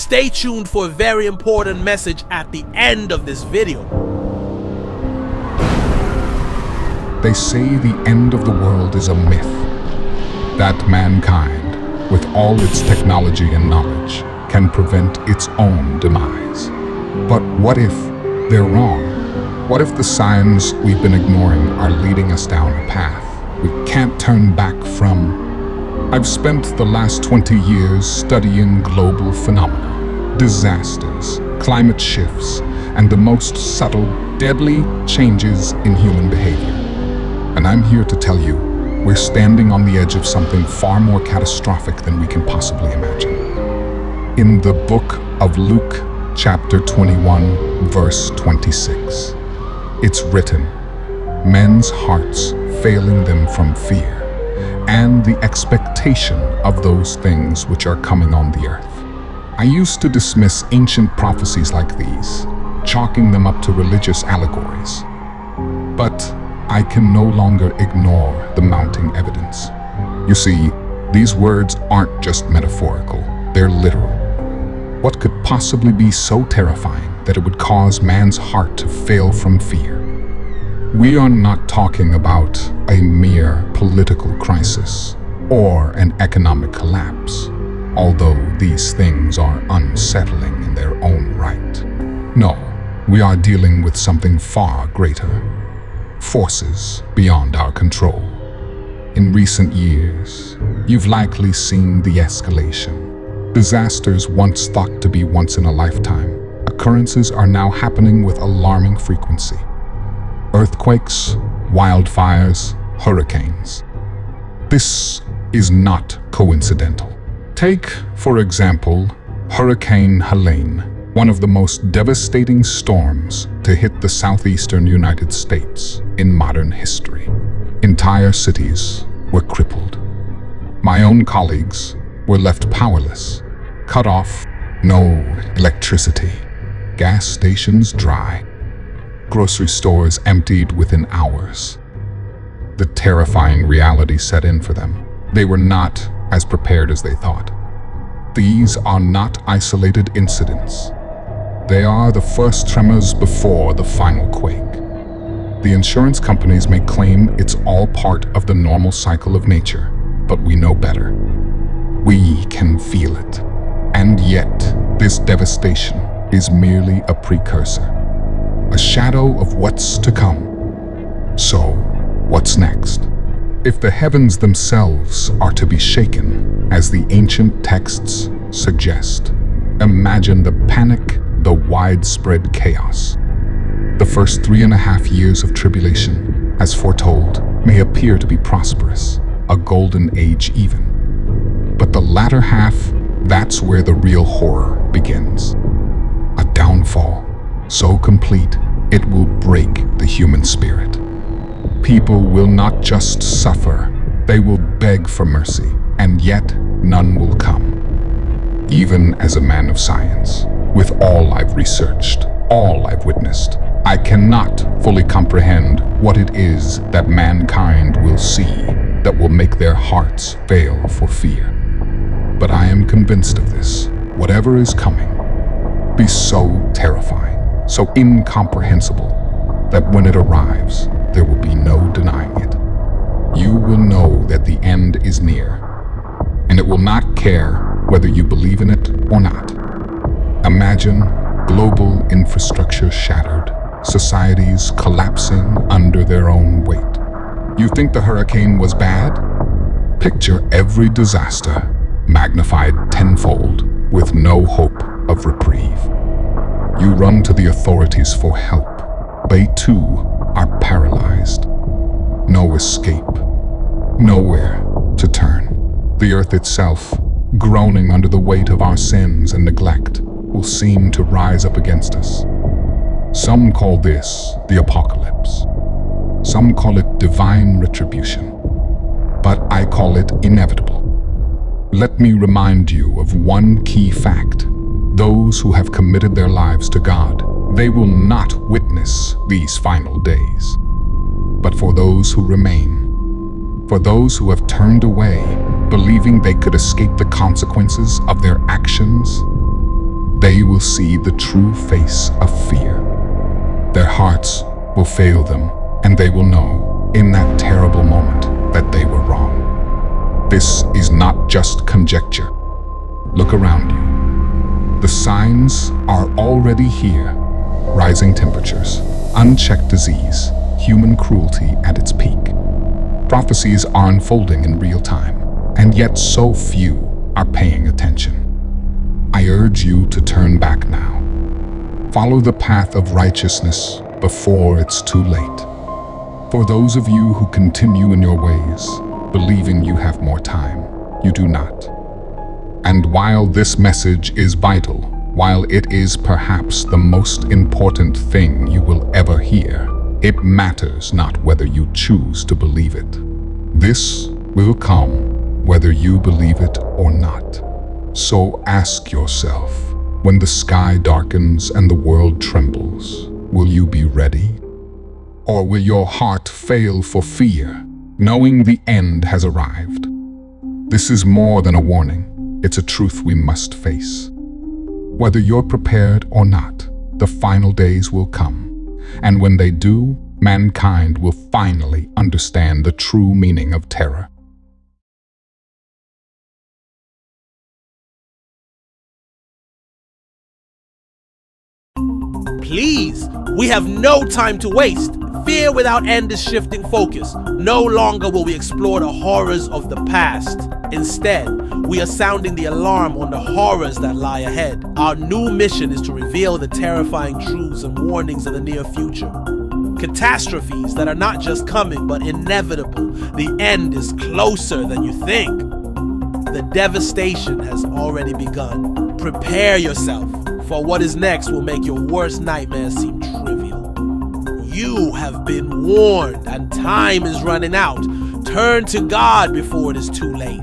Stay tuned for a very important message at the end of this video. They say the end of the world is a myth. That mankind, with all its technology and knowledge, can prevent its own demise. But what if they're wrong? What if the signs we've been ignoring are leading us down a path we can't turn back from? I've spent the last 20 years studying global phenomena, disasters, climate shifts, and the most subtle, deadly changes in human behavior. And I'm here to tell you, we're standing on the edge of something far more catastrophic than we can possibly imagine. In the book of Luke, chapter 21, verse 26, it's written, men's hearts failing them from fear and the expectation of those things which are coming on the earth. I used to dismiss ancient prophecies like these, chalking them up to religious allegories. But I can no longer ignore the mounting evidence. You see, these words aren't just metaphorical, they're literal. What could possibly be so terrifying that it would cause man's heart to fail from fear? We are not talking about a mere political crisis or an economic collapse, although these things are unsettling in their own right. No, we are dealing with something far greater, forces beyond our control. In recent years, you've likely seen the escalation. Disasters once thought to be once in a lifetime, occurrences are now happening with alarming frequency. Earthquakes, wildfires, hurricanes. This is not coincidental. Take, for example, Hurricane Helene, one of the most devastating storms to hit the southeastern United States in modern history. Entire cities were crippled. My own colleagues were left powerless, cut off, no electricity, gas stations dry, grocery stores emptied within hours. The terrifying reality set in for them. They were not as prepared as they thought. These are not isolated incidents. They are the first tremors before the final quake. The insurance companies may claim it's all part of the normal cycle of nature, but we know better. We can feel it. And yet, this devastation is merely a precursor, a shadow of what's to come. So, what's next? If the heavens themselves are to be shaken, as the ancient texts suggest, imagine the panic, the widespread chaos. The first 3.5 years of tribulation, as foretold, may appear to be prosperous, a golden age even. But the latter half, that's where the real horror begins. A downfall so complete it will break the human spirit. People will not just suffer, they will beg for mercy, and yet none will come. Even as a man of science, with all I've researched, all I've witnessed, I cannot fully comprehend what it is that mankind will see that will make their hearts fail for fear. But I am convinced of this. Whatever is coming, be so terrifying, so incomprehensible, that when it arrives, there will be no denying it. You will know that the end is near, and it will not care whether you believe in it or not. Imagine global infrastructure shattered, societies collapsing under their own weight. You think the hurricane was bad? Picture every disaster magnified tenfold with no hope of reprieve. You run to the authorities for help. They too are paralyzed. No escape. Nowhere to turn. The earth itself, groaning under the weight of our sins and neglect, will seem to rise up against us. Some call this the apocalypse. Some call it divine retribution. But I call it inevitable. Let me remind you of one key fact. Those who have committed their lives to God, they will not witness these final days. But for those who remain, for those who have turned away, believing they could escape the consequences of their actions, they will see the true face of fear. Their hearts will fail them, and they will know, in that terrible moment, that they were wrong. This is not just conjecture. Look around you. The signs are already here. Rising temperatures, unchecked disease, human cruelty at its peak. Prophecies are unfolding in real time, and yet so few are paying attention. I urge you to turn back now. Follow the path of righteousness before it's too late. For those of you who continue in your ways, believing you have more time, you do not. And while this message is vital, while it is perhaps the most important thing you will ever hear, it matters not whether you choose to believe it. This will come whether you believe it or not. So ask yourself, when the sky darkens and the world trembles, will you be ready? Or will your heart fail for fear, knowing the end has arrived? This is more than a warning. It's a truth we must face. Whether you're prepared or not, the final days will come. And when they do, mankind will finally understand the true meaning of terror. Please, we have no time to waste. Fear Without End is shifting focus. No longer will we explore the horrors of the past. Instead, we are sounding the alarm on the horrors that lie ahead. Our new mission is to reveal the terrifying truths and warnings of the near future. Catastrophes that are not just coming, but inevitable. The end is closer than you think. The devastation has already begun. Prepare yourself, for what is next will make your worst nightmares seem trivial. You have been warned, and time is running out. Turn to God before it is too late.